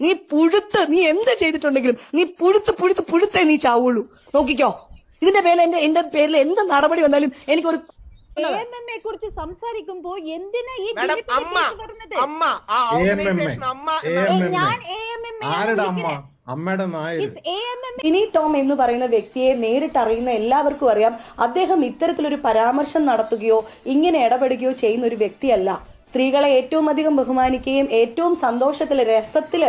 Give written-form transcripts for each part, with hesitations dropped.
നീ പുഴുത്ത് നീ എന്ത് ചെയ്തിട്ടുണ്ടെങ്കിലും നീ പുഴുത്തേ നീ ചാവുള്ളൂ. നോക്കിക്കോ, ഇതിന്റെ പേരിൽ എന്റെ പേരിൽ എന്ത് നടപടി വന്നാലും എനിക്കൊരു AMMയെ കുറിച്ച് സംസാരിക്കുമ്പോ എന്തിനാ ഈ ടിനി ടോം എന്ന് പറയുന്ന വ്യക്തിയെ നേരിട്ടറിയുന്ന എല്ലാവർക്കും അറിയാം, അദ്ദേഹം ഇത്തരത്തിലൊരു പരാമർശം നടത്തുകയോ ഇങ്ങനെ ഇടപെടുകയോ ചെയ്യുന്ന ഒരു വ്യക്തിയല്ല. സ്ത്രീകളെ ഏറ്റവും അധികം ബഹുമാനിക്കുകയും ഏറ്റവും സന്തോഷത്തിൽ രസത്തിൽ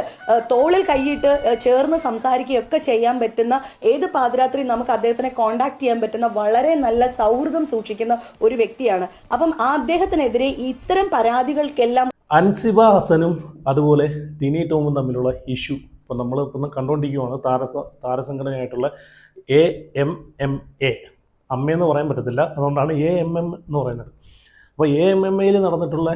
തോളിൽ കൈയിട്ട് ചേർന്ന് സംസാരിക്കുകയൊക്കെ ചെയ്യാൻ പറ്റുന്ന, ഏത് പാതിരാത്രി നമുക്ക് അദ്ദേഹത്തിനെ കോണ്ടാക്ട് ചെയ്യാൻ പറ്റുന്ന വളരെ നല്ല സൗഹൃദം സൂക്ഷിക്കുന്ന ഒരു വ്യക്തിയാണ്. അപ്പം അദ്ദേഹത്തിനെതിരെ ഇത്തരം പരാതികൾക്കെല്ലാം അൻസിബ ഹസനും അതുപോലെ ടിനി ടോമും തമ്മിലുള്ള ഇഷ്യൂ ഇപ്പം നമ്മൾ ഇപ്പം കണ്ടുകൊണ്ടിരിക്കുകയാണ്. താരസംഘടനയായിട്ടുള്ള AMMA, അമ്മയെന്ന് പറയാൻ പറ്റത്തില്ല, അതുകൊണ്ടാണ് AMM എന്ന് പറയുന്നത്. അപ്പോൾ AMMയിൽ നടന്നിട്ടുള്ള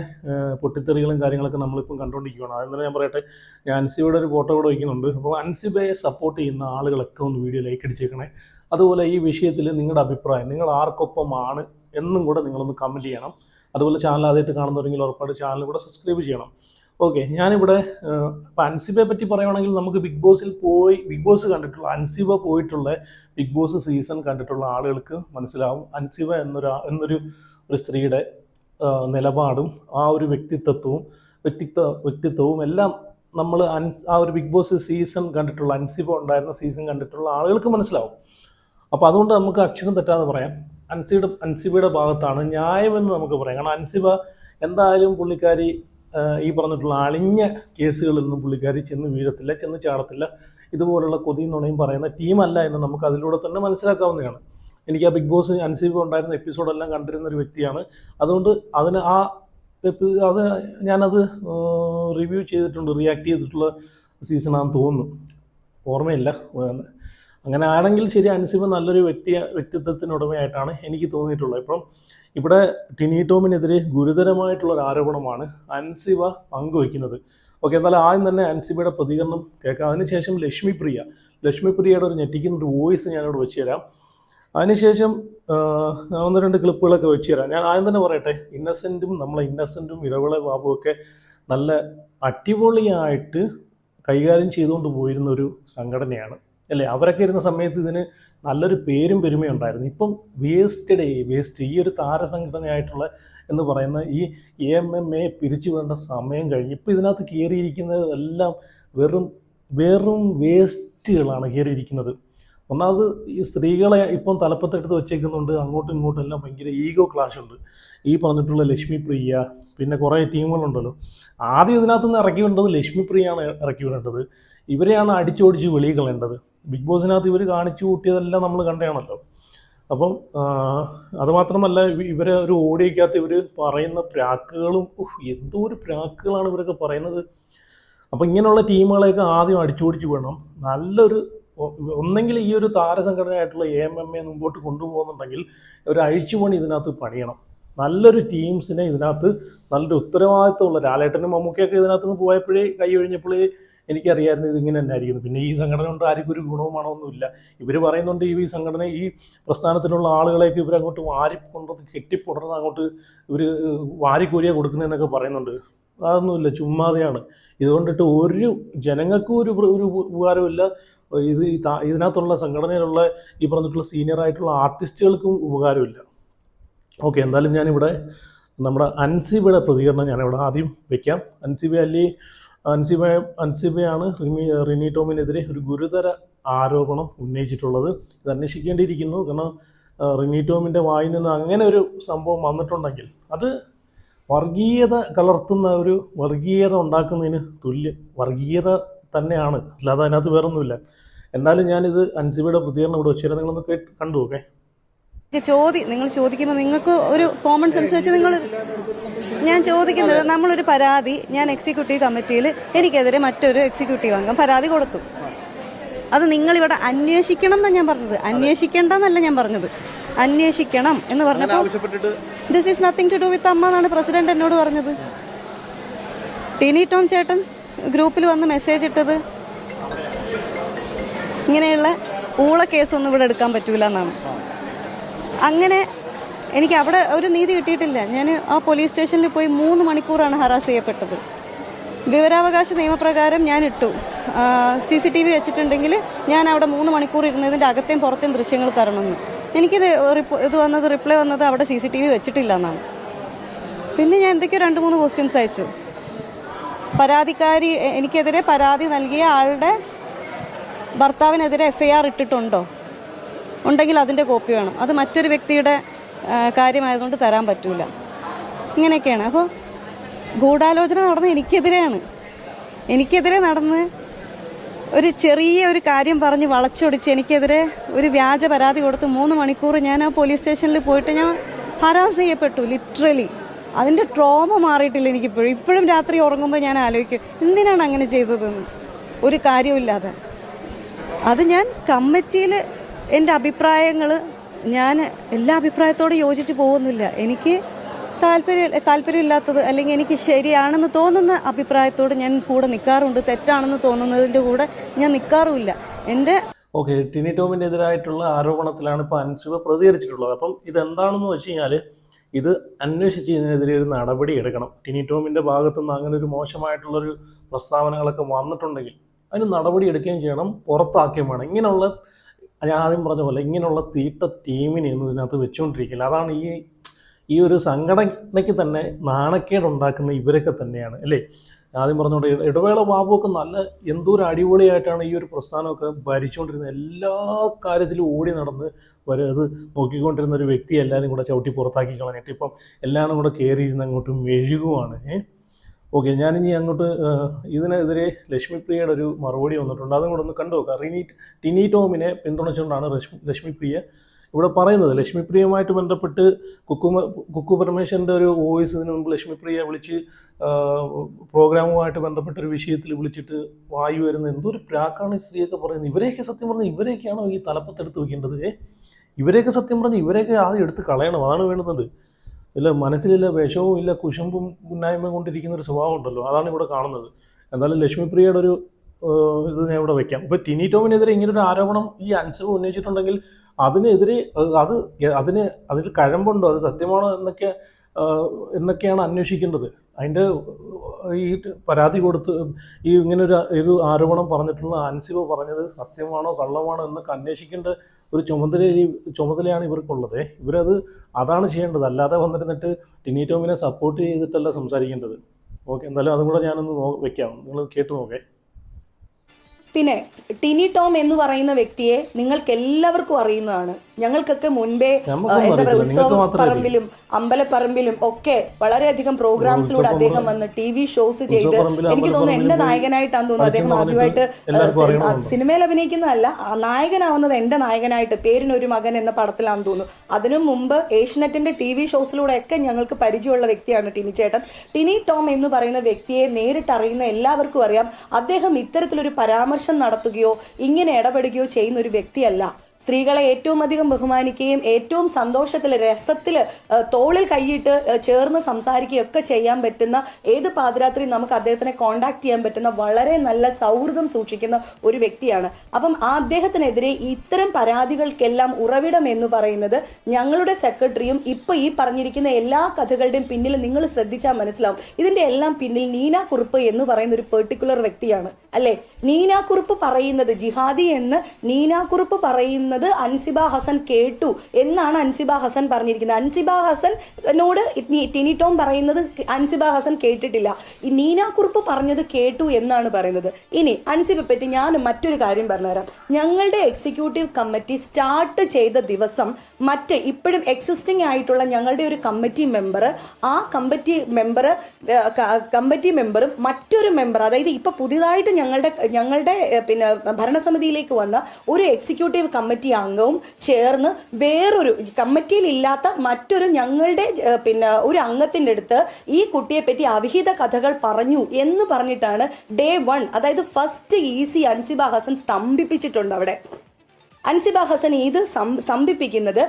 പൊട്ടിത്തെറികളും കാര്യങ്ങളൊക്കെ നമ്മളിപ്പം കണ്ടുകൊണ്ടിരിക്കുകയാണ്. അതെന്തായാലും ഞാൻ പറയട്ടെ, ഞാൻ അൻസിബയുടെ ഒരു ഫോട്ടോ കൂടെ വയ്ക്കുന്നുണ്ട്. അപ്പോൾ അൻസിബയെ സപ്പോർട്ട് ചെയ്യുന്ന ആളുകളൊക്കെ ഒന്ന് വീഡിയോ ലൈക്ക് അടിച്ചേക്കണേ. അതുപോലെ ഈ വിഷയത്തിൽ നിങ്ങളുടെ അഭിപ്രായം, നിങ്ങൾ ആർക്കൊപ്പമാണ് എന്നും കൂടെ നിങ്ങളൊന്ന് കമൻറ്റ് ചെയ്യണം. അതുപോലെ ചാനൽ ആദ്യമായിട്ട് കാണുന്നവരെങ്കിൽ ഉറപ്പായിട്ട് ചാനൽ കൂടെ സബ്സ്ക്രൈബ് ചെയ്യണം. ഓക്കെ, ഞാനിവിടെ ഇപ്പം അൻസിബയെ പറ്റി പറയുകയാണെങ്കിൽ നമുക്ക് ബിഗ് ബോസ് കണ്ടിട്ടുള്ള, അൻസിബ പോയിട്ടുള്ള ബിഗ് ബോസ് സീസൺ കണ്ടിട്ടുള്ള ആളുകൾക്ക് മനസ്സിലാവും അൻസിബ എന്നൊരു സ്ത്രീയുടെ നിലപാടും ആ ഒരു വ്യക്തിത്വവും എല്ലാം നമ്മൾ ആ ഒരു ബിഗ് ബോസ് സീസൺ കണ്ടിട്ടുള്ള, അൻസിബ ഉണ്ടായിരുന്ന സീസൺ കണ്ടിട്ടുള്ള ആളുകൾക്ക് മനസ്സിലാവും. അപ്പോൾ അതുകൊണ്ട് നമുക്ക് അക്ഷരം തെറ്റാതെ പറയാം, അൻസിബയുടെ ഭാഗത്താണ് ന്യായമെന്ന് നമുക്ക് പറയാം. കാരണം അൻസിബ എന്തായാലും പുള്ളിക്കാരി ഈ പറഞ്ഞിട്ടുള്ള അളിഞ്ഞ കേസുകളിൽ നിന്നും പുള്ളിക്കാരി ചെന്ന് വീഴത്തില്ല, ചെന്ന് ചാടത്തില്ല. ഇതുപോലുള്ള കൊതിയും നുണയും പറയുന്ന ടീമല്ല എന്ന് നമുക്ക് അതിലൂടെ തന്നെ മനസ്സിലാക്കാവുന്നതാണ്. എനിക്ക് ആ ബിഗ് ബോസ് അൻസിബ ഉണ്ടായിരുന്ന എപ്പിസോഡെല്ലാം കണ്ടിരുന്ന ഒരു വ്യക്തിയാണ്. അതുകൊണ്ട് ഞാനത് റിവ്യൂ ചെയ്തിട്ടുണ്ട്, റിയാക്ട് ചെയ്തിട്ടുള്ള സീസണാണെന്ന് തോന്നുന്നു, ഓർമ്മയില്ല. അങ്ങനെ ആണെങ്കിൽ ശരി, അൻസിബ നല്ലൊരു വ്യക്തിത്വത്തിനുടമയായിട്ടാണ് എനിക്ക് തോന്നിയിട്ടുള്ളത്. ഇപ്പം ഇവിടെ ടിനി ടോമിനെതിരെ ഗുരുതരമായിട്ടുള്ളൊരു ആരോപണമാണ് അൻസിബ പങ്കുവയ്ക്കുന്നത്. ഓക്കെ, എന്നാലും ആദ്യം തന്നെ അൻസിബയുടെ പ്രതികരണം കേൾക്കാം. അതിനുശേഷം ലക്ഷ്മിപ്രിയയുടെ ഒരു ഞെട്ടിക്കുന്നൊരു വോയിസ് ഞാനിവിടെ വെച്ച് തരാം. അതിനുശേഷം ഒന്ന് രണ്ട് ക്ലിപ്പുകളൊക്കെ വെച്ച് തരാം. ഞാൻ ആദ്യം തന്നെ പറയട്ടെ, ഇന്നസെൻറ്റും ഇടവേള ബാബുവൊക്കെ നല്ല അടിപൊളിയായിട്ട് കൈകാര്യം ചെയ്തുകൊണ്ട് പോയിരുന്ന ഒരു സംഘടനയാണ് അല്ലേ. അവരൊക്കെ ഇരുന്ന സമയത്ത് ഇതിന് നല്ലൊരു പേരും പെരുമയും ഉണ്ടായിരുന്നു. ഇപ്പം വേസ്റ്റ് ഈ ഒരു താരസംഘടനയായിട്ടുള്ള എന്ന് പറയുന്ന ഈ AMMയെ പിരിച്ചു വിടേണ്ട സമയം കഴിഞ്ഞ് ഇപ്പം ഇതിനകത്ത് കയറിയിരിക്കുന്നതെല്ലാം വെറും വേസ്റ്റുകളാണ് കയറിയിരിക്കുന്നത്. ഒന്നാമത് ഈ സ്ത്രീകളെ ഇപ്പം തലപ്പത്തെടുത്ത് വെച്ചേക്കുന്നുണ്ട്, അങ്ങോട്ടും ഇങ്ങോട്ടും എല്ലാം ഭയങ്കര ഈഗോ ക്ലാഷ് ഉണ്ട്. ഈ പറഞ്ഞിട്ടുള്ള ലക്ഷ്മിപ്രിയ, പിന്നെ കുറേ ടീമുകളുണ്ടല്ലോ. ആദ്യം ഇതിനകത്തുനിന്ന് ഇറക്കി വിടേണ്ടത് ലക്ഷ്മിപ്രിയയാണ് ഇറക്കി വിടേണ്ടത്. ഇവരെയാണ് അടിച്ചോടിച്ച് വെളിയിൽ കളയേണ്ടത്. ബിഗ് ബോസിനകത്ത് ഇവർ കാണിച്ചു കൂട്ടിയതെല്ലാം നമ്മൾ കണ്ടതാണല്ലോ. അപ്പം അതുമാത്രമല്ല, ഇവരെ ഒരു ഓഡിയോക്കകത്ത് ഇവർ പറയുന്ന പ്രാക്കുകളും, എന്തോ ഒരു പ്രാക്കുകളാണ് ഇവരൊക്കെ പറയുന്നത്. അപ്പം ഇങ്ങനെയുള്ള ടീമുകളെയൊക്കെ ആദ്യം അടിച്ചോടിച്ച് വേണം. ഒന്നെങ്കിൽ ഈ ഒരു താരസംഘടനയായിട്ടുള്ള AMMയെ മുമ്പോട്ട് കൊണ്ടുപോകുന്നുണ്ടെങ്കിൽ ഒരു അഴിച്ചുപണി ഇതിനകത്ത് പണിയണം. നല്ലൊരു ടീംസിനെ ഇതിനകത്ത് നല്ലൊരു ഉത്തരവാദിത്തമുള്ള, ലാലേട്ടനും മമ്മൂക്കയൊക്കെ ഇതിനകത്ത് നിന്ന് പോയപ്പോഴേ കൈ ഒഴിഞ്ഞപ്പോഴേ എനിക്കറിയായിരുന്നു ഇതിങ്ങനെ തന്നെ ആയിരിക്കുന്നു. പിന്നെ ഈ സംഘടന കൊണ്ട് ആർക്കും ഒരു ഗുണവുമാണൊന്നുമില്ല. ഇവർ പറയുന്നുണ്ട് ഈ സംഘടന, ഈ പ്രസ്ഥാനത്തിലുള്ള ആളുകളെയൊക്കെ ഇവരങ്ങോട്ട് കെട്ടിപ്പുടർന്ന് അങ്ങോട്ട് ഇവർ വാരിക്കോരിയ കൊടുക്കുന്നതെന്നൊക്കെ പറയുന്നുണ്ട്. അതൊന്നുമില്ല, ചുമ്മാതെയാണ്. ഇതുകൊണ്ടിട്ട് ഒരു ജനങ്ങൾക്കും ഒരു ഉപകാരമില്ല. ഇതിനകത്തുള്ള സംഘടനയിലുള്ള ഈ പറഞ്ഞിട്ടുള്ള സീനിയറായിട്ടുള്ള ആർട്ടിസ്റ്റുകൾക്കും ഉപകാരമില്ല. ഓക്കെ, എന്തായാലും ഞാനിവിടെ നമ്മുടെ അൻസിബയുടെ പ്രതികരണം ഞാനിവിടെ ആദ്യം വയ്ക്കാം. അൻസിബയാണ് റിനി ടോമിനെതിരെ ഒരു ഗുരുതര ആരോപണം ഉന്നയിച്ചിട്ടുള്ളത്. ഇത് അന്വേഷിക്കേണ്ടിയിരിക്കുന്നു. കാരണം റിനി ടോമിൻ്റെ വായിൽ നിന്ന് അങ്ങനെ ഒരു സംഭവം വന്നിട്ടുണ്ടെങ്കിൽ അത് വർഗീയത കലർത്തുന്ന, ഒരു വർഗീയത ഉണ്ടാക്കുന്നതിന് വർഗീയത തന്നെയാണ്, അല്ലാതെ അതിനകത്ത് വേറൊന്നുമില്ല. എന്നാലും ഞാനിത് അൻസിബയുടെ പ്രതികരണം ഇവിടെ വെച്ചുതരാം, നിങ്ങളൊന്ന് കണ്ടു. ഓക്കെ, നിങ്ങൾ ചോദിക്കുമ്പോൾ നിങ്ങൾക്ക് ഒരു കോമൺ സെൻസ് വെച്ച് ഞാൻ ചോദിക്കുന്നത്, നമ്മളൊരു പരാതി, ഞാൻ എക്സിക്യൂട്ടീവ് കമ്മിറ്റിയിൽ എനിക്കെതിരെ മറ്റൊരു എക്സിക്യൂട്ടീവ് അംഗം പരാതി കൊടുത്തു. അത് നിങ്ങളിവിടെ അന്വേഷിക്കണം എന്നാണ് ഞാൻ പറഞ്ഞത്, അന്വേഷിക്കേണ്ടെന്നല്ല ഞാൻ പറഞ്ഞത്, അന്വേഷിക്കണം എന്ന് പറഞ്ഞപ്പോൾ this is nothing to do with AMMA എന്നാണ് പ്രസിഡന്റ് എന്നോട് പറഞ്ഞത്. ടിനി ടോം ചേട്ടൻ ഗ്രൂപ്പിൽ വന്ന് മെസ്സേജ് ഇട്ടത് ഇങ്ങനെയുള്ള ഊള കേസൊന്നും ഇവിടെ എടുക്കാൻ പറ്റൂല എന്നാണ്. അങ്ങനെ എനിക്ക് അവിടെ ഒരു നീതി കിട്ടിയിട്ടില്ല. ഞാൻ ആ പോലീസ് സ്റ്റേഷനിൽ പോയി 3 മണിക്കൂറാണ് ഹറാസ് ചെയ്യപ്പെട്ടത്. വിവരാവകാശ നിയമപ്രകാരം ഞാൻ ഇട്ടു. CCTV വെച്ചിട്ടുണ്ടെങ്കിൽ ഞാൻ അവിടെ 3 മണിക്കൂർ ഇരുന്നതിൻ്റെ അകത്തെയും പുറത്തെയും ദൃശ്യങ്ങൾ തരണമെന്ന്. എനിക്കിത് റിപ്ലൈ വന്നത് അവിടെ CCTV വെച്ചിട്ടില്ല എന്നാണ്. പിന്നെ ഞാൻ എന്തൊക്കെയോ 2-3 ക്വസ്റ്റ്യൻസ് അയച്ചു. പരാതിക്കാരി എനിക്കെതിരെ പരാതി നൽകിയ ആളുടെ ഭർത്താവിനെതിരെ FIR ഇട്ടിട്ടുണ്ടോ? ഉണ്ടെങ്കിൽ അതിൻ്റെ കോപ്പി വേണം. അത് മറ്റൊരു വ്യക്തിയുടെ കാര്യമായതുകൊണ്ട് തരാൻ പറ്റൂല. ഇങ്ങനെയൊക്കെയാണ്. അപ്പോൾ ഗൂഢാലോചന നടന്ന് എനിക്കെതിരെ നടന്ന് ഒരു ചെറിയ ഒരു കാര്യം പറഞ്ഞ് വളച്ചൊടിച്ച് എനിക്കെതിരെ ഒരു വ്യാജ പരാതി കൊടുത്ത് 3 മണിക്കൂർ ഞാൻ ആ പോലീസ് സ്റ്റേഷനിൽ പോയിട്ട് ഞാൻ ഹരാസ് ചെയ്യപ്പെട്ടു, ലിറ്ററലി. അതിൻ്റെ ട്രോമ മാറിയിട്ടില്ല എനിക്കിപ്പോഴും. ഇപ്പോഴും രാത്രി ഉറങ്ങുമ്പോൾ ഞാൻ ആലോചിക്കും എന്തിനാണ് അങ്ങനെ ചെയ്തതെന്ന്, ഒരു കാര്യമില്ലാതെ. അത് ഞാൻ കമ്മിറ്റിയിൽ എൻ്റെ അഭിപ്രായങ്ങൾ, ഞാൻ എല്ലാ അഭിപ്രായത്തോടും യോജിച്ച് പോകുന്നില്ല. എനിക്ക് താല്പര്യമില്ലാത്തത് അല്ലെങ്കിൽ എനിക്ക് ശരിയാണെന്ന് തോന്നുന്ന അഭിപ്രായത്തോട് ഞാൻ കൂടെ നിൽക്കാറുണ്ട്. തെറ്റാണെന്ന് തോന്നുന്നതിൻ്റെ കൂടെ ഞാൻ നിൽക്കാറുമില്ല. എൻ്റെ ഓക്കെ, ടിനി ടോമിൻ്റെ എതിരായിട്ടുള്ള ആരോപണത്തിലാണ് ഇപ്പോൾ അൻസിബ പ്രതികരിച്ചിട്ടുള്ളത്. അപ്പം ഇതെന്താണെന്ന് വെച്ച് കഴിഞ്ഞാൽ ഇത് അന്വേഷിച്ച് ഇതിനെതിരെ ഒരു നടപടി എടുക്കണം. ടിനി ടോമിൻ്റെ ഭാഗത്തുനിന്ന് അങ്ങനെ ഒരു മോശമായിട്ടുള്ളൊരു പ്രസ്താവനകളൊക്കെ വന്നിട്ടുണ്ടെങ്കിൽ അതിന് നടപടി എടുക്കുകയും ചെയ്യണം, പുറത്താക്കുകയും വേണം. ഇങ്ങനെയുള്ള, ഞാൻ ആദ്യം പറഞ്ഞ പോലെ ഇങ്ങനെയുള്ള തീട്ട ടീമിനെ ഒന്നും ഇതിനകത്ത് വെച്ചുകൊണ്ടിരിക്കില്ല. അതാണ് ഈ ഒരു സംഘടനയ്ക്ക് തന്നെ നാണക്കേടുണ്ടാക്കുന്ന ഇവരൊക്കെ തന്നെയാണ്, അല്ലേ? ആദ്യം പറഞ്ഞോണ്ട് ഇടവേള ബാബുവൊക്കെ നല്ല എന്തോരം അടിപൊളിയായിട്ടാണ് ഈ ഒരു പ്രസ്ഥാനമൊക്കെ ഭരിച്ചുകൊണ്ടിരുന്നത്. എല്ലാ കാര്യത്തിലും ഓടി നടന്ന് അത് നോക്കിക്കൊണ്ടിരുന്ന ഒരു വ്യക്തി എല്ലാവരും കൂടെ ചവിട്ടി പുറത്താക്കി കളഞ്ഞിട്ട് ഇപ്പം എല്ലാവരും കൂടെ കയറിയിരുന്ന് അങ്ങോട്ട് മെഴുകുവാണ്. ഓക്കെ, ഞാനിനി അങ്ങോട്ട് ഇതിനെതിരെ ലക്ഷ്മിപ്രിയയുടെ ഒരു മറുപടി വന്നിട്ടുണ്ട്, അതും കൂടെ ഒന്ന് കണ്ടു നോക്കാം. ടിനി ടോമിനെ പിന്തുണച്ചുകൊണ്ടാണ് ലക്ഷ്മിപ്രിയ ഇവിടെ പറയുന്നത്. ലക്ഷ്മിപ്രിയയുമായിട്ട് ബന്ധപ്പെട്ട് കുക്കു പരമേശ്വരൻ്റെ ഒരു വോയിസ് ഇതിനു മുമ്പ് ലക്ഷ്മിപ്രിയ വിളിച്ച് പ്രോഗ്രാമുമായിട്ട് ബന്ധപ്പെട്ടൊരു വിഷയത്തിൽ വിളിച്ചിട്ട് വായു വരുന്ന എന്തൊരു പ്രാക്കാണ് ഈ സ്ത്രീയൊക്കെ പറയുന്നത്. ഇവരെയൊക്കെ സത്യം പറഞ്ഞാൽ ഇവരെയൊക്കെയാണോ ഈ തലപ്പത്തെടുത്ത് വെക്കേണ്ടത്? ഇവരെയൊക്കെ സത്യം പറഞ്ഞാൽ ഇവരെയൊക്കെ ആദ്യം എടുത്ത് കളയണം, അതാണ് വേണ്ടുന്നത്. ഇല്ല, മനസ്സിലില്ല വിഷവും ഇല്ല, കുശുമ്പും ഉന്നായ്മ കൊണ്ടിരിക്കുന്ന ഒരു സ്വഭാവം ഉണ്ടല്ലോ, അതാണ് ഇവിടെ കാണുന്നത്. എന്തായാലും ലക്ഷ്മിപ്രിയയുടെ ഒരു ഇത് ഞാൻ ഇവിടെ വെക്കാം. ഇപ്പോൾ ടിനി ടോമിനെതിരെ ഇങ്ങനൊരു ആരോപണം ഈ അൻസിബ ഉന്നയിച്ചിട്ടുണ്ടെങ്കിൽ അതിനെതിരെ അതിൽ കഴമ്പുണ്ടോ, അത് സത്യമാണോ എന്നൊക്കെയാണ് അന്വേഷിക്കേണ്ടത്. അതിൻ്റെ ഈ പരാതി കൊടുത്ത് ഇങ്ങനൊരു ആരോപണം പറഞ്ഞിട്ടുള്ള അൻസിബ പറഞ്ഞത് സത്യമാണോ കള്ളമാണോ എന്നൊക്കെ അന്വേഷിക്കേണ്ട ഒരു ചുമതലയാണ് ഇവർക്കുള്ളത്. അതാണ് ചെയ്യേണ്ടത്. അല്ലാതെ വന്നിരുന്നിട്ട് ടിനി ടോമിനെ സപ്പോർട്ട് ചെയ്തിട്ടല്ല സംസാരിക്കേണ്ടത്. ഓക്കെ, എന്തായാലും അതും കൂടെ ഞാനൊന്ന് വെക്കാം, നിങ്ങൾ കേട്ടു നോക്കേ. പിന്നെ ടിനി ടോം എന്ന് പറയുന്ന വ്യക്തിയെ നിങ്ങൾക്ക് എല്ലാവർക്കും അറിയുന്നതാണ്. ഞങ്ങൾക്കൊക്കെ മുൻപേ എന്താ പറയുക, ഉത്സവപ്പറമ്പിലും അമ്പലപ്പറമ്പിലും ഒക്കെ വളരെയധികം പ്രോഗ്രാംസിലൂടെ അദ്ദേഹം വന്ന് TV ഷോസ് ചെയ്ത്, എനിക്ക് തോന്നുന്നു എന്റെ നായകനായിട്ടാന്ന് തോന്നുന്നു അദ്ദേഹം ആദ്യമായിട്ട് സിനിമയിൽ അഭിനയിക്കുന്നതല്ല, നായകനാവുന്നത് എന്റെ നായകനായിട്ട് പേരിനൊരു മകൻ എന്ന പടത്തിലാണെന്ന് തോന്നുന്നു. അതിനു മുമ്പ് ഏഷ്യനെറ്റിന്റെ TV ഷോസിലൂടെ ഒക്കെ ഞങ്ങൾക്ക് പരിചയമുള്ള വ്യക്തിയാണ് ടിനി ചേട്ടൻ. ടിനി ടോം എന്ന് പറയുന്ന വ്യക്തിയെ നേരിട്ട് അറിയുന്ന എല്ലാവർക്കും അറിയാം, അദ്ദേഹം ഇത്തരത്തിലൊരു പരാമർശം നടത്തുകയോ ഇങ്ങനെ ഇടപെടുകയോ ചെയ്യുന്ന ഒരു വ്യക്തിയല്ല. സ്ത്രീകളെ ഏറ്റവും അധികം ബഹുമാനിക്കുകയും ഏറ്റവും സന്തോഷത്തിൽ രസത്തിൽ തോളിൽ കൈയിട്ട് ചേർന്ന് സംസാരിക്കുകയൊക്കെ ചെയ്യാൻ പറ്റുന്ന, ഏത് പാതിരാത്രി നമുക്ക് അദ്ദേഹത്തിനെ കോണ്ടാക്ട് ചെയ്യാൻ പറ്റുന്ന വളരെ നല്ല സൗഹൃദം സൂക്ഷിക്കുന്ന ഒരു വ്യക്തിയാണ്. അപ്പം അദ്ദേഹത്തിനെതിരെ ഇത്തരം പരാതികൾക്കെല്ലാം ഉറവിടം എന്ന് പറയുന്നത് ഞങ്ങളുടെ സെക്രട്ടറിയും ഇപ്പൊ ഈ പറഞ്ഞിരിക്കുന്ന എല്ലാ കഥകളുടെയും പിന്നിൽ നിങ്ങൾ ശ്രദ്ധിച്ചാൽ മനസ്സിലാവും, ഇതിന്റെ എല്ലാം പിന്നിൽ നീന കുറുപ്പ് എന്ന് പറയുന്ന ഒരു പെർട്ടിക്കുലർ വ്യക്തിയാണ്, അല്ലെ? നീന കുറുപ്പ് പറയുന്നത്, ജിഹാദി എന്ന് നീന കുറുപ്പ് പറയുന്നത് അൻസിബ ഹസൻ കേട്ടു എന്നാണ് അൻസിബ ഹസൻ പറഞ്ഞിരിക്കുന്നത്. അൻസിബ ഹസനോട് ടിനി ടോം പറയുന്നത് അൻസിബ ഹസൻ കേട്ടിട്ടില്ല, ഈ നീന കുറുപ്പ് പറഞ്ഞത് കേട്ടു എന്നാണ് പറയുന്നത്. ഇനി അൻസിബെ പറ്റി ഞാൻ മറ്റൊരു കാര്യം പറഞ്ഞുതരാം. ഞങ്ങളുടെ എക്സിക്യൂട്ടീവ് കമ്മിറ്റി സ്റ്റാർട്ട് ചെയ്ത ദിവസം ഇപ്പോഴും എക്സിസ്റ്റിംഗ് ആയിട്ടുള്ള ഞങ്ങളുടെ ഒരു കമ്മിറ്റി മെമ്പർ, ആ കമ്മിറ്റി മെമ്പറും മറ്റൊരു മെമ്പർ, അതായത് ഇപ്പൊ പുതിയതായിട്ട് ഞങ്ങളുടെ പിന്നെ ഭരണസമിതിയിലേക്ക് വന്ന ഒരു എക്സിക്യൂട്ടീവ് കമ്മിറ്റി അംഗവും ചേർന്ന് വേറൊരു കമ്മിറ്റിയിൽ ഇല്ലാത്ത മറ്റൊരു ഞങ്ങളുടെ പിന്നെ ഒരു അംഗത്തിൻ്റെ അടുത്ത് ഈ കുട്ടിയെ പറ്റി അവിഹിത കഥകൾ പറഞ്ഞു എന്ന് പറഞ്ഞിട്ടാണ് Day 1, അതായത് ഫസ്റ്റ് EC അൻസിബ ഹസൻ സ്തംഭിപ്പിച്ചിട്ടുണ്ട് അവിടെ. അൻസിബ ഹസൻ ഇത് സ്തംഭിപ്പിക്കുന്നത്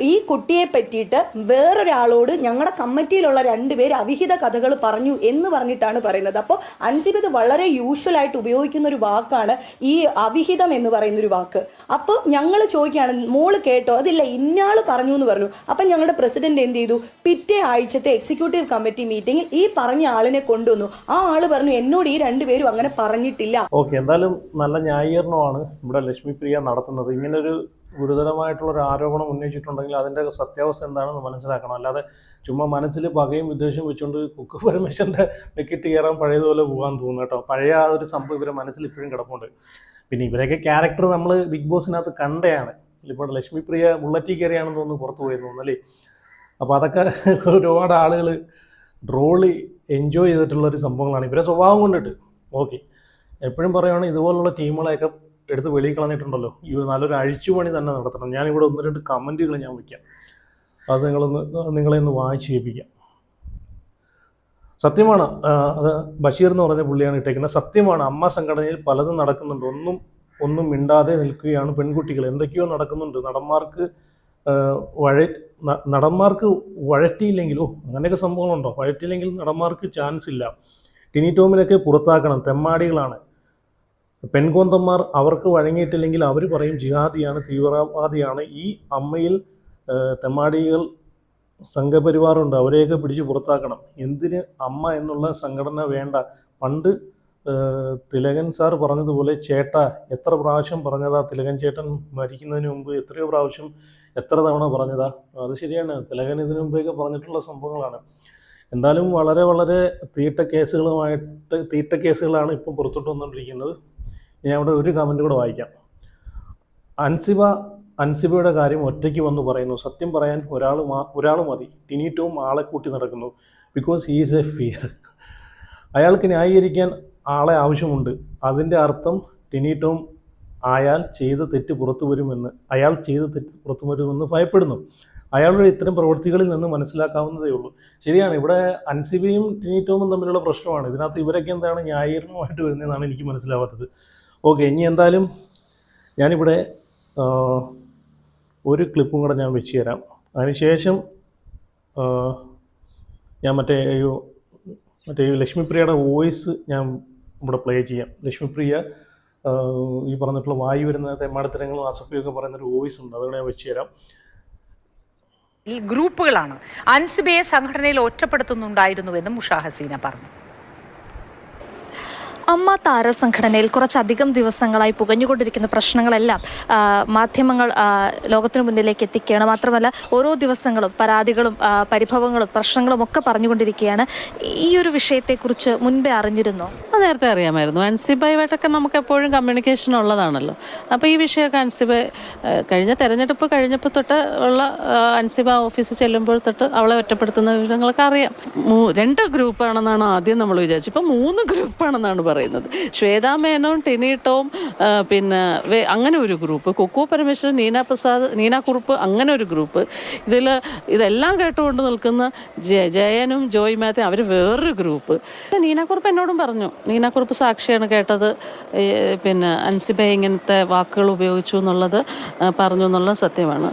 ഈ കുട്ടിയെ പറ്റിയിട്ട് വേറൊരാളോട് ഞങ്ങളുടെ കമ്മിറ്റിയിലുള്ള 2 പേര് അവിഹിത കഥകൾ പറഞ്ഞു എന്ന് പറഞ്ഞിട്ടാണ് പറയുന്നത്. അപ്പോൾ അൻസിബ ഇത് വളരെ യൂഷ്വൽ ആയിട്ട് ഉപയോഗിക്കുന്ന ഒരു വാക്കാണ് ഈ അവിഹിതം എന്ന് പറയുന്ന ഒരു വാക്ക്. അപ്പോൾ ഞങ്ങൾ ചോദിക്കുകയാണ്, മോള് കേട്ടോ? അതില്ല, ഇന്നയാള് പറഞ്ഞു എന്ന് പറഞ്ഞു. അപ്പം ഞങ്ങളുടെ പ്രസിഡന്റ് എന്ത് ചെയ്തു? പിറ്റേ ആഴ്ചത്തെ എക്സിക്യൂട്ടീവ് കമ്മിറ്റി മീറ്റിംഗിൽ ഈ പറഞ്ഞ ആളിനെ കൊണ്ടുവന്നു. ആ ആള് പറഞ്ഞു എന്നോട് ഈ 2 പേരും അങ്ങനെ പറഞ്ഞിട്ടില്ല. ഓക്കെ, എന്തായാലും നല്ല ന്യായീകരണമാണ് ഇവിടെ ലക്ഷ്മിപ്രിയ നടത്തുന്നത്. ഇങ്ങനൊരു ഗുരുതരമായിട്ടുള്ളൊരു ആരോപണം ഉന്നയിച്ചിട്ടുണ്ടെങ്കിൽ അതിൻ്റെ സത്യാവസ്ഥ എന്താണെന്ന് മനസ്സിലാക്കണം. അല്ലാതെ ചുമ്മാ മനസ്സിൽ പകയും വിദ്വേഷം വെച്ചുകൊണ്ട് കുക്ക് പരമേശ്വരൻ്റെ വെക്കിട്ട് കയറാൻ പഴയതുപോലെ പോകാൻ തോന്നുന്നു കേട്ടോ. പഴയ ആ ഒരു സംഭവം ഇവരെ മനസ്സിൽ ഇപ്പോഴും കിടപ്പുണ്ട്. പിന്നെ ഇവരൊക്കെ ക്യാരക്ടർ നമ്മൾ ബിഗ് ബോസിനകത്ത് കണ്ടയാണ്. ഇപ്പോൾ ലക്ഷ്മിപ്രിയ ബുള്ളറ്റിൽ കയറിയാണെന്ന് തോന്നുന്നു പുറത്ത് പോയി തോന്നുന്നു അല്ലേ. അപ്പോൾ അതൊക്കെ ഒരുപാട് ആളുകൾ റോള് എൻജോയ് ചെയ്തിട്ടുള്ളൊരു സംഭവങ്ങളാണ് ഇവരെ സ്വഭാവം കൊണ്ടിട്ട്. ഓക്കെ, എപ്പോഴും പറയുകയാണ് ഇതുപോലുള്ള ടീമുകളെയൊക്കെ എടുത്ത് വെളിയിൽ കളഞ്ഞിട്ടുണ്ടല്ലോ, ഈ നല്ലൊരു അഴിച്ചുപണി തന്നെ നടത്തണം. ഞാനിവിടെ 1-2 കമൻറ്റുകൾ ഞാൻ വയ്ക്കാം, അത് നിങ്ങളെ ഒന്ന് വായിച്ച് കേൾപ്പിക്കാം. സത്യമാണ്, അത് ബഷീർ എന്ന് പറഞ്ഞ പുള്ളിയാണ് ഇട്ടേക്കുന്നത്. സത്യമാണ്, അമ്മ സംഘടനയിൽ പലതും നടക്കുന്നുണ്ട്. ഒന്നും മിണ്ടാതെ നിൽക്കുകയാണ് പെൺകുട്ടികൾ. എന്തൊക്കെയോ നടക്കുന്നുണ്ട്. നടന്മാർക്ക് വഴറ്റിയില്ലെങ്കിലോ അങ്ങനെയൊക്കെ സംഭവങ്ങളുണ്ടോ? വഴറ്റിയില്ലെങ്കിൽ നടന്മാർക്ക് ചാൻസ് ഇല്ല. ടിനി ടോമിനൊക്കെ പുറത്താക്കണം, തെമ്മാടികളാണ്. പെൺകോന്തന്മാർ അവർക്ക് വഴങ്ങിയിട്ടില്ലെങ്കിൽ അവർ പറയും ജിഹാദിയാണ്, തീവ്രവാദിയാണ്. ഈ അമ്മയിൽ തെമ്മാടികൾ സംഘപരിവാറുണ്ട്, അവരെയൊക്കെ പിടിച്ച് പുറത്താക്കണം. എന്തിന് അമ്മ എന്നുള്ള സംഘടന വേണ്ട? പണ്ട് തിലകൻ സാർ പറഞ്ഞതുപോലെ ചേട്ടാ എത്ര പ്രാവശ്യം പറഞ്ഞതാ? തിലകൻ ചേട്ടൻ മരിക്കുന്നതിന് മുമ്പ് എത്രയോ പ്രാവശ്യം എത്ര തവണ പറഞ്ഞതാ? അത് ശരിയാണ്, തിലകൻ ഇതിനു മുമ്പേയൊക്കെ പറഞ്ഞിട്ടുള്ള സംഭവങ്ങളാണ്. എന്തായാലും വളരെ വളരെ തീട്ട കേസുകളാണ് ഇപ്പം പുറത്തോട്ട് വന്നുകൊണ്ടിരിക്കുന്നത്. ഞാൻ അവിടെ ഒരു കമൻറ്റ് കൂടെ വായിക്കാം. അൻസിബയുടെ കാര്യം ഒറ്റയ്ക്ക് വന്ന് പറയുന്നു. സത്യം പറയാൻ ഒരാൾ മതി. ടിനി ടോം ആളെ കൂട്ടി നടക്കുന്നു. Because he is A fear. അയാൾക്ക് ന്യായീകരിക്കാൻ ആളെ ആവശ്യമുണ്ട്. അതിൻ്റെ അർത്ഥം ടിനി ടോം അയാൾ ചെയ്ത തെറ്റ് പുറത്തു വരുമെന്ന് ഭയപ്പെടുന്നു. അയാളുടെ ഇത്തരം പ്രവൃത്തികളിൽ നിന്ന് മനസ്സിലാക്കാവുന്നതേ ഉള്ളൂ. ശരിയാണ്, ഇവിടെ അൻസിബയും ടിനി ടോമും തമ്മിലുള്ള പ്രശ്നമാണ്. ഇതിനകത്ത് ഇവരൊക്കെ എന്താണ് ന്യായീകരണമായിട്ട് വരുന്നതെന്നാണ് എനിക്ക് മനസ്സിലാവാത്തത്. ഓക്കെ, ഇനി എന്തായാലും ഞാനിവിടെ ഒരു ക്ലിപ്പും കൂടെ ഞാൻ വെച്ച് തരാം. അതിനുശേഷം ഞാൻ മറ്റേ ലക്ഷ്മിപ്രിയയുടെ വോയിസ് ഞാൻ ഇവിടെ പ്ലേ ചെയ്യാം. ലക്ഷ്മിപ്രിയ ഈ പറഞ്ഞിട്ടുള്ള വായു വരുന്ന തെമ്മാടിത്തരങ്ങളും അസഭ്യമൊക്കെ പറയുന്നൊരു വോയിസ് ഉണ്ട്, അതുകൊണ്ട് ഞാൻ വെച്ച് തരാം. ഗ്രൂപ്പുകളാണ് അൻസിബയെ സംഘടനയിൽ ഒറ്റപ്പെടുത്തുന്നുണ്ടായിരുന്നുവെന്നും ഉഷ ഹസീന പറഞ്ഞു. അമ്മ താരസംഘടനയിൽ കുറച്ചധികം ദിവസങ്ങളായി പുകഞ്ഞുകൊണ്ടിരിക്കുന്ന പ്രശ്നങ്ങളെല്ലാം മാധ്യമങ്ങൾ ലോകത്തിനു മുന്നിലേക്ക് എത്തിക്കുകയാണ്. മാത്രമല്ല ഓരോ ദിവസങ്ങളും പരാതികളും പരിഭവങ്ങളും പ്രശ്നങ്ങളും ഒക്കെ പറഞ്ഞുകൊണ്ടിരിക്കുകയാണ്. ഈ ഒരു വിഷയത്തെക്കുറിച്ച് മുൻപേ അറിഞ്ഞിരുന്നോ? നേരത്തെ അറിയാമായിരുന്നു. അൻസിബയുമായിട്ടൊക്കെ നമുക്ക് എപ്പോഴും കമ്മ്യൂണിക്കേഷൻ ഉള്ളതാണല്ലോ. അപ്പോൾ ഈ വിഷയമൊക്കെ അൻസിബ കഴിഞ്ഞ തെരഞ്ഞെടുപ്പ് കഴിഞ്ഞപ്പോൾ തൊട്ട് ഉള്ള അൻസിബ ഓഫീസിൽ ചെല്ലുമ്പോൾ തൊട്ട് അവളെ ഒറ്റപ്പെടുത്തുന്ന വിവരങ്ങളൊക്കെ അറിയാം. 2 ഗ്രൂപ്പാണെന്നാണ് ആദ്യം നമ്മൾ വിചാരിച്ചത്. ഇപ്പോൾ 3 ഗ്രൂപ്പാണെന്നാണ് പറയുന്നത്. ശ്വേതാ മേനോൻ, ടിനി ടോം, പിന്നെ അങ്ങനെ ഒരു ഗ്രൂപ്പ്, കുക്കു പരമേശ്വരൻ, നീന കുറുപ്പ്, അങ്ങനെ ഒരു ഗ്രൂപ്പ്. ഇതെല്ലാം കേട്ടുകൊണ്ട് നിൽക്കുന്ന ജയനും ജോയ് മാത്യു, അവർ വേറൊരു ഗ്രൂപ്പ്. നീന കുറുപ്പ് എന്നോടും പറഞ്ഞു, നീന കുറുപ്പ് സാക്ഷിയാണ് കേട്ടത്, പിന്നെ അൻസിബ ഇങ്ങനത്തെ വാക്കുകൾ ഉപയോഗിച്ചു എന്നുള്ളത് പറഞ്ഞു എന്നുള്ളത് സത്യമാണ്.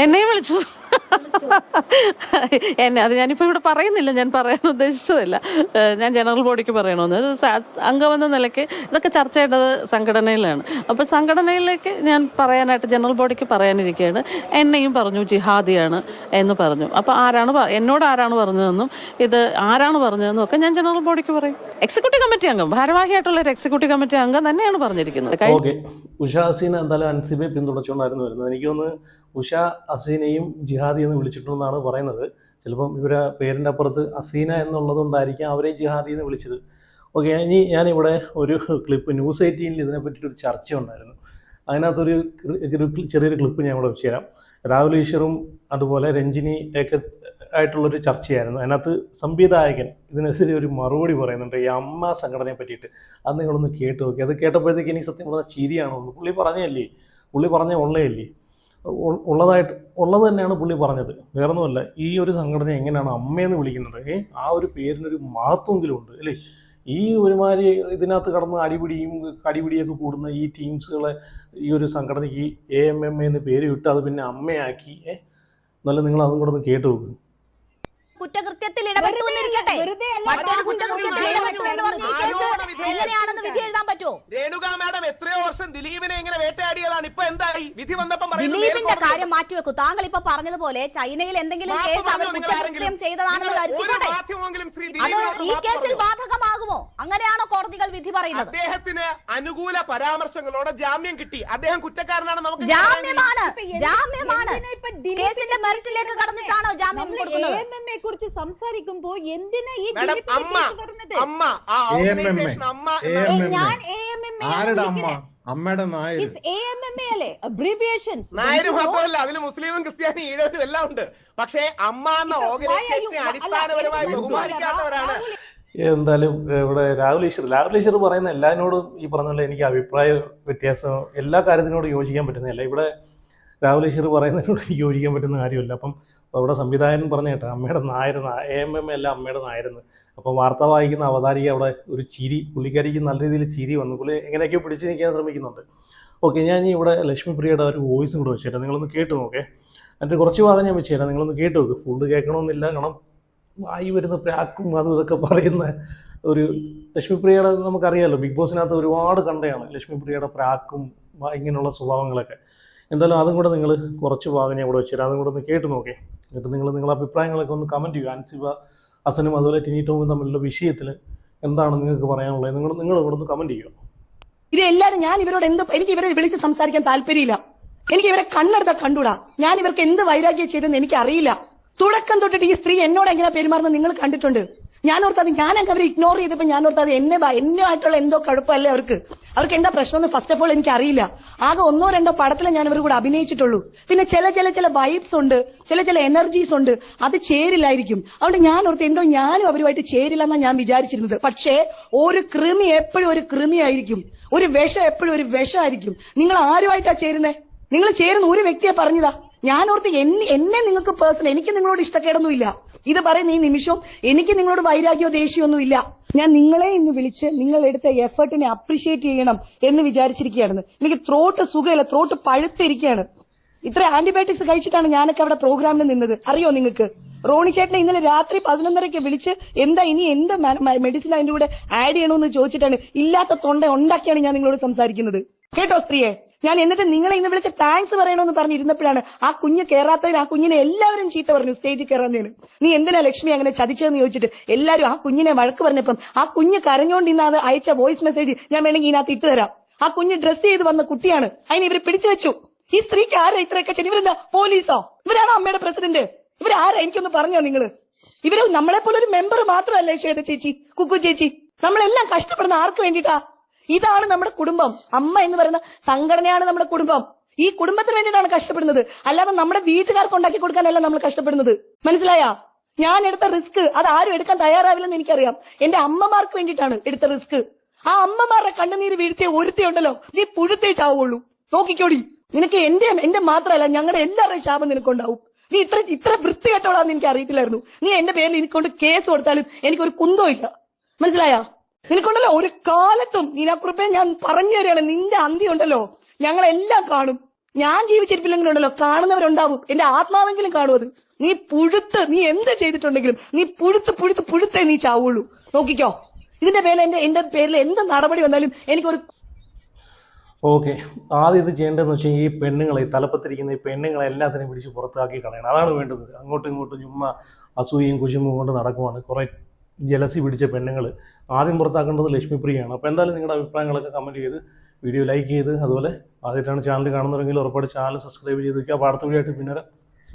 എന്നെയും വിളിച്ചു. അത് ഞാനിപ്പോൾ ഇവിടെ പറയുന്നില്ല, ഞാൻ പറയാൻ ഉദ്ദേശിച്ചതല്ല. ഞാൻ ജനറൽ ബോഡിക്ക് പറയണമെന്ന് അംഗമെന്ന നിലയ്ക്ക് ഇതൊക്കെ ചർച്ച ചെയ്യേണ്ടത് സംഘടനയിലാണ്. അപ്പോൾ സംഘടനയിലേക്ക് ഞാൻ പറയാനായിട്ട് ജനറൽ ബോഡിക്ക് പറയാനിരിക്കുകയാണ്. എന്നെയും പറഞ്ഞു ജിഹാദിയാണ് എന്ന് പറഞ്ഞു. അപ്പോൾ എന്നോട് ആരാണ് പറഞ്ഞതെന്നും ഇത് ആരാണ് പറഞ്ഞതെന്നും ഒക്കെ ഞാൻ ജനറൽ ബോഡിക്ക് പറയും. എക്സിക്യൂട്ടീവ് കമ്മിറ്റി അംഗം, ഭാരവാഹിയായിട്ടുള്ള ഒരു എക്സിക്യൂട്ടീവ് കമ്മിറ്റി അംഗം തന്നെയാണ് പറഞ്ഞിരിക്കുന്നത്. ഉഷ ഹസീന എന്തായാലും അൻസിബയെ പിന്തുണച്ചുകൊണ്ടായിരുന്നു വരുന്നത്. എനിക്ക് തോന്നുന്നു ഉഷ ഹസീനയും ജിഹാദി എന്ന് വിളിച്ചിട്ടുണ്ടെന്നാണ് പറയുന്നത്. ചിലപ്പം ഇവരെ പേരിൻ്റെ അപ്പുറത്ത് ഹസീന എന്നുള്ളത് കൊണ്ടായിരിക്കും അവരെ ജിഹാദി എന്ന് വിളിച്ചത്. ഓക്കെ, ഇനി ഞാനിവിടെ ഒരു ക്ലിപ്പ് ന്യൂസ് 18-ൽ ഇതിനെപ്പറ്റിയിട്ടൊരു ചർച്ച ഉണ്ടായിരുന്നു. അതിനകത്തൊരു ചെറിയൊരു ക്ലിപ്പ് ഞാൻ ഇവിടെ വെച്ച് തരാം. രാഹുൽ ഈശ്വറും അതുപോലെ രഞ്ജിനി ഒക്കെ ആയിട്ടുള്ളൊരു ചർച്ചയായിരുന്നു. അതിനകത്ത് സംവിധായകൻ ഇതിനെതിരെ ഒരു മറുപടി പറയുന്നുണ്ട് ഈ അമ്മ സംഘടനയെ പറ്റിയിട്ട്. അത് നിങ്ങളൊന്ന് കേട്ട് നോക്കി. അത് കേട്ടപ്പോഴത്തേക്ക് എനിക്ക് സത്യം പറഞ്ഞാൽ ചിരിയാണോ? പുള്ളി പറഞ്ഞ ഉള്ളത് തന്നെയാണ് പുള്ളി പറഞ്ഞത്. വേറൊന്നുമല്ല, ഈ ഒരു സംഘടന എങ്ങനെയാണ് അമ്മയെന്ന് വിളിക്കുന്നത്? ആ ഒരു പേരിനൊരു മഹത്വമെങ്കിലും ഉണ്ട് അല്ലേ? ഈ ഒരുമാതിരി ഇതിനകത്ത് കടന്ന് അടിപിടിയൊക്കെ കൂടുന്ന ഈ ടീംസുകളെ ഈ ഒരു സംഘടനയ്ക്ക് AMMA എന്ന് പേര് വിട്ട് അത് പിന്നെ അമ്മയാക്കി എന്നാലും നിങ്ങൾ അതും കൂടെ ഒന്ന് കേട്ട് നോക്ക്. കുറ്റകൃത്യത്തിൽ ഇടപെട്ടു എന്നിരിക്കട്ടെ, മറ്റൊരു കുറ്റകൃത്യത്തിൽ ഇടപെട്ടു എന്ന് പറഞ്ഞ ഈ കേസ് എങ്ങനെയാണെന്ന് വിധി എഴുതാൻ പറ്റുമോ? രേണുക മാഡം എത്രയോ വർഷം ദിലീപിനെ ഇങ്ങനെ വേട്ടയാടിയതാണ്. ഇപ്പൊ എന്തായി? വിധി വന്നപ്പം ദിലീപിന്റെ കാര്യം മാറ്റിവെക്കൂ. താങ്കൾ ഇപ്പൊ പറഞ്ഞതുപോലെ ചൈനയിൽ എന്തെങ്കിലും കേസ് അവർ കുറ്റകൃത്യം ചെയ്തതാണെന്ന് കരുതിക്കോട്ടെ, അത് ഈ കേസിൽ ബാധകമാകുമോ? അങ്ങനെയാണോ കോടതികൾ വിധി പറയുന്നത്? അദ്ദേഹത്തിന് അനുകൂല പരാമർശങ്ങളോടെ ജാമ്യം കിട്ടി. അദ്ദേഹം കുറ്റക്കാരനാണ്. നമുക്ക് ജാമ്യമാണ് കേസിന്റെ മെറിറ്റിലേക്ക് കടന്നിട്ടാണോ ജാമ്യം കൊടുക്കുന്നത്? കുറിച്ച് സംസാരിക്കുമ്പോ എന്തിനാ ഈ അമ്മയുടെ നായര് മാത്രമല്ല, അതിന് മുസ്ലിമും ക്രിസ്ത്യാനി ഈഴവരും എല്ലാം ഉണ്ട്. പക്ഷേ അമ്മ എന്ന ഓർഗനൈസേഷനെ അടിസ്ഥാനപരമായി ബഹുമാനിക്കാത്തവരാണ്. എന്തായാലും ഇവിടെ രാഹുൽ ഈശ്വർ പറയുന്ന എല്ലാതിനോടും ഈ പറഞ്ഞ എനിക്ക് അഭിപ്രായ വ്യത്യാസം എല്ലാ കാര്യത്തിനോടും യോജിക്കാൻ പറ്റുന്നതല്ല. ഇവിടെ രാഹുൽ ഈശ്വർ പറയുന്നതിനോട് എനിക്ക് യോജിക്കാൻ പറ്റുന്ന കാര്യമില്ല. അപ്പം അവിടെ സംവിധായകൻ പറഞ്ഞ കേട്ടോ അമ്മയുടെ നായരെന്ന്, AMMA അല്ല അമ്മയുടെ നായരെന്ന്. അപ്പം വാർത്ത വായിക്കുന്ന അവതാരിക അവിടെ ഒരു ചിരി, പുള്ളിക്കാരിക്ക് നല്ല രീതിയിൽ ചിരി വന്നു. പുള്ളി എങ്ങനെയൊക്കെയോ പിടിച്ചു നിൽക്കാൻ ശ്രമിക്കുന്നുണ്ട്. ഓക്കെ, ഞാൻ ഇവിടെ ലക്ഷ്മിപ്രിയയുടെ ഒരു വോയിസും കൂടെ വെച്ചുതരാം, നിങ്ങളൊന്ന് കേട്ട് നോക്കേ. എന്നിട്ട് കുറച്ച് ഭാഗം ഞാൻ വെച്ചുതരാം, നിങ്ങളൊന്ന് കേട്ട് നോക്ക്. ഫുള്ള് കേൾക്കണമെന്നില്ല, കാരണം വായി വരുന്ന പ്രാക്കും അതും ഇതൊക്കെ പറയുന്ന ഒരു ലക്ഷ്മിപ്രിയയുടെ നമുക്കറിയാമല്ലോ, ബിഗ് ബോസിനകത്ത് ഒരുപാട് കണ്ടയാണ് ലക്ഷ്മിപ്രിയയുടെ പ്രാക്കും ഇങ്ങനെയുള്ള സ്വഭാവങ്ങളൊക്കെ. എന്തായാലും അതും കൂടെ നിങ്ങൾ കുറച്ച് ഭാഗം ഞാൻ ഇവിടെ വെച്ചുതരാം, അതും കൂടെ ഒന്ന് കേട്ട് നോക്കേ. എന്നിട്ട് നിങ്ങളുടെ അഭിപ്രായങ്ങളൊക്കെ ഒന്ന് കമൻറ്റ് ചെയ്യുക. അൻസിബ ഹസനും അതുപോലെ ടിനി ടോമും തമ്മിലുള്ള വിഷയത്തിൽ എന്താണ് നിങ്ങൾക്ക് പറയാനുള്ളത് നിങ്ങൾ ഇവിടെ ഒന്ന് കമൻറ്റ് ചെയ്യുക. ഇത് എല്ലാവരും ഞാൻ ഇവരോട് എനിക്ക് ഇവരെ വിളിച്ച് സംസാരിക്കാൻ താല്പര്യമില്ല. എനിക്ക് ഇവരെ കണ്ണെടുത്താൽ കണ്ടൂടാ. ഞാൻ ഇവർക്ക് എന്ത് വൈരാഗ്യം ചെയ്തെന്ന് എനിക്ക് അറിയില്ല. തുടക്കം തൊട്ടിട്ട് ഈ സ്ത്രീ എന്നോട് എങ്ങനെ പെരുമാറുന്നത് നിങ്ങൾ കണ്ടിട്ടുണ്ട്. ഞാൻ ഓർത്തത് ഞാനൊക്കെ അവരെ ഇഗ്നോർ ചെയ്തപ്പോൾ ഞാൻ ഓർത്തത് എന്നുമായിട്ടുള്ള എന്തോ കുഴപ്പമല്ലേ അവർക്ക് എന്താ പ്രശ്നമെന്ന് ഫസ്റ്റ് ഓഫ് ഓൾ എനിക്ക് അറിയില്ല. ആകെ 1-2 പടത്തിലെ ഞാൻ ഇവർ കൂടെ അഭിനയിച്ചിട്ടുള്ളൂ. പിന്നെ ചില വൈബ്സ് ഉണ്ട്, ചില എനർജീസ് ഉണ്ട്, അത് ചേരില്ലായിരിക്കും. അതുകൊണ്ട് ഞാൻ ഓർത്ത് എന്തോ ഞാനും അവരുമായിട്ട് ചേരില്ലെന്നാണ് ഞാൻ വിചാരിച്ചിരുന്നത്. പക്ഷേ ഒരു കൃമി എപ്പോഴും ഒരു കൃമിയായിരിക്കും, ഒരു വിഷം എപ്പോഴും ഒരു വിഷമായിരിക്കും. നിങ്ങൾ ആരുമായിട്ടാ ചേരുന്നത്? നിങ്ങൾ ചേരുന്ന ഒരു വ്യക്തിയെ പറഞ്ഞതാ. ഞാൻ ഓർത്ത് എന്നെ നിങ്ങൾക്ക് പേഴ്സണൽ, എനിക്ക് നിങ്ങളോട് ഇഷ്ടക്കേടൊന്നുമില്ല. ഇത് പറയുന്ന ഈ നിമിഷം എനിക്ക് നിങ്ങളോട് വൈരാഗ്യമോ ദേഷ്യമൊന്നും ഇല്ല. ഞാൻ നിങ്ങളെ ഇന്ന് വിളിച്ച് നിങ്ങൾ എടുത്ത എഫേർട്ടിനെ അപ്രീഷിയേറ്റ് ചെയ്യണം എന്ന് വിചാരിച്ചിരിക്കുകയാണ്. എനിക്ക് ത്രോട്ട് സുഖമില്ല, ത്രോട്ട് പഴുത്തിരിക്കുകയാണ്. ഇത്ര ആന്റിബയോട്ടിക്സ് കഴിച്ചിട്ടാണ് ഞാനൊക്കെ അവിടെ പ്രോഗ്രാമിൽ നിന്നത്, അറിയോ നിങ്ങൾക്ക്? റോണി ചേട്ടനെ ഇന്നലെ രാത്രി 11:30 വിളിച്ച് എന്ത് മെഡിസിൻ അതിന്റെ കൂടെ ആഡ് ചെയ്യണമെന്ന് ചോദിച്ചിട്ടാണ് ഇല്ലാത്ത തൊണ്ട ഉണ്ടാക്കിയാണ് ഞാൻ നിങ്ങളോട് സംസാരിക്കുന്നത്. കേട്ടോ സ്ത്രീയെ? ഞാൻ എന്നിട്ട് നിങ്ങളെ ഇന്ന് വിളിച്ച് താങ്ക്സ് പറയണമെന്ന് പറഞ്ഞിരുന്നപ്പോഴാണ് ആ കുഞ്ഞ് കയറാത്തതിന്, ആ കുഞ്ഞിനെ എല്ലാവരും ചീത്ത പറഞ്ഞു സ്റ്റേജിൽ കയറാന്നതിന്. നീ എന്തിനാ ലക്ഷ്മി അങ്ങനെ ചതിച്ചതെന്ന് ചോദിച്ചിട്ട് എല്ലാവരും ആ കുഞ്ഞിനെ വഴക്ക് പറഞ്ഞപ്പം ആ കുഞ്ഞ് കരഞ്ഞോണ്ടിരുന്നത് അയച്ച വോയിസ് മെസ്സേജ് ഞാൻ വേണമെങ്കിൽ ഇതിനകത്ത് ഇട്ട് തരാം. ആ കുഞ്ഞ് ഡ്രസ് ചെയ്ത് വന്ന കുട്ടിയാണ്, അതിനെ ഇവർ പിടിച്ചു വെച്ചു. ഈ സ്ത്രീക്ക് ആരാ ഇത്രയൊക്കെ ചെയ്യും? ഇവരെന്താ പോലീസോ? ഇവരാണോ അമ്മയുടെ പ്രസിഡന്റ്? ഇവരാരാ? എനിക്കൊന്ന് പറഞ്ഞോ നിങ്ങള്. ഇവര് നമ്മളെ പോലെ ഒരു മെമ്പർ മാത്രമല്ലേ ശ്വേത ചേച്ചി, കുക്കു ചേച്ചി? നമ്മളെല്ലാം കഷ്ടപ്പെടുന്ന ആർക്ക് വേണ്ടിയിട്ടാ? ഇതാണ് നമ്മുടെ കുടുംബം. അമ്മ എന്ന് പറയുന്ന സംഘടനയാണ് നമ്മുടെ കുടുംബം. ഈ കുടുംബത്തിന് വേണ്ടിയിട്ടാണ് കഷ്ടപ്പെടുന്നത്, അല്ലാതെ നമ്മുടെ വീട്ടുകാർക്ക് ഉണ്ടാക്കി കൊടുക്കാനല്ല നമ്മൾ കഷ്ടപ്പെടുന്നത്. മനസ്സിലായാ? ഞാൻ എടുത്ത റിസ്ക് അത് ആരും എടുക്കാൻ തയ്യാറാവില്ലെന്ന് എനിക്കറിയാം. എന്റെ അമ്മമാർക്ക് വേണ്ടിയിട്ടാണ് എടുത്ത റിസ്ക്. ആ അമ്മമാരുടെ കണ്ണുനീര് വീഴ്ത്തിയ ഒരുത്തിയുണ്ടല്ലോ, നീ പുഴുത്തേ ചാവുള്ളൂ. നോക്കിക്കോടി, നിനക്ക് എന്റെ മാത്രമല്ല ഞങ്ങളുടെ എല്ലാവരുടെയും ശാപം നിനക്കുണ്ടാവും. നീ ഇത്ര വൃത്തികെട്ടോളാന്ന് എനിക്ക് അറിയത്തില്ലായിരുന്നു. നീ എന്റെ പേരിൽ എനിക്കൊണ്ട് കേസ് കൊടുത്താലും എനിക്കൊരു കുന്തോ ഇല്ല. മനസ്സിലായാ? നിനക്കുണ്ടല്ലോ ഒരു കാലത്തും നീനാക്കുറിപ്പേ ഞാൻ പറഞ്ഞു തരികയാണ്, നിന്റെ അന്തി ഉണ്ടല്ലോ ഞങ്ങളെല്ലാം കാണും. ഞാൻ ജീവിച്ചിരിപ്പില്ലെങ്കിലും ഉണ്ടല്ലോ കാണുന്നവരുണ്ടാവും, എന്റെ ആത്മാവെങ്കിലും കാണും. അത് നീ എന്ത് ചെയ്തിട്ടുണ്ടെങ്കിലും നീ പുഴുത്തേ നീ ചാവുള്ളൂ. നോക്കിക്കോ. ഇതിന്റെ പേരിൽ എന്റെ പേരിൽ എന്ത് നടപടി വന്നാലും എനിക്കൊരു ഓക്കെ. ആദ്യം ഇത് ചെയ്യേണ്ടതെന്ന് വെച്ചാൽ ഈ പെണ്ണുങ്ങളെ, ഈ തലപ്പത്തിരിക്കുന്ന ഈ പെണ്ണുങ്ങളെ എല്ലാത്തിനെയും പിടിച്ച് പുറത്താക്കി കളയണം. അതാണ് വേണ്ടത്. അങ്ങോട്ടും ഇങ്ങോട്ടും ചുമ്മാ അസൂയയും കുശുമ്പും കൊണ്ട് നടക്കുവാണ് കുറേ ജലസി പിടിച്ച പെണ്ണുങ്ങൾ. ആദ്യം പുറത്താക്കേണ്ടത് ലക്ഷ്മിപ്രിയയാണ്. അപ്പോൾ എന്തായാലും നിങ്ങളുടെ അഭിപ്രായങ്ങളൊക്കെ കമൻറ്റ് ചെയ്ത് വീഡിയോ ലൈക്ക് ചെയ്ത്, അതുപോലെ ആദ്യമായിട്ടാണ് ചാനൽ കാണുന്നതെങ്കിൽ ഉറപ്പായിട്ട് ചാനൽ സബ്സ്ക്രൈബ് ചെയ്ത് വയ്ക്കുക. അപ്പോൾ അടുത്ത വീഡിയോ ആയിട്ട് പിന്നെ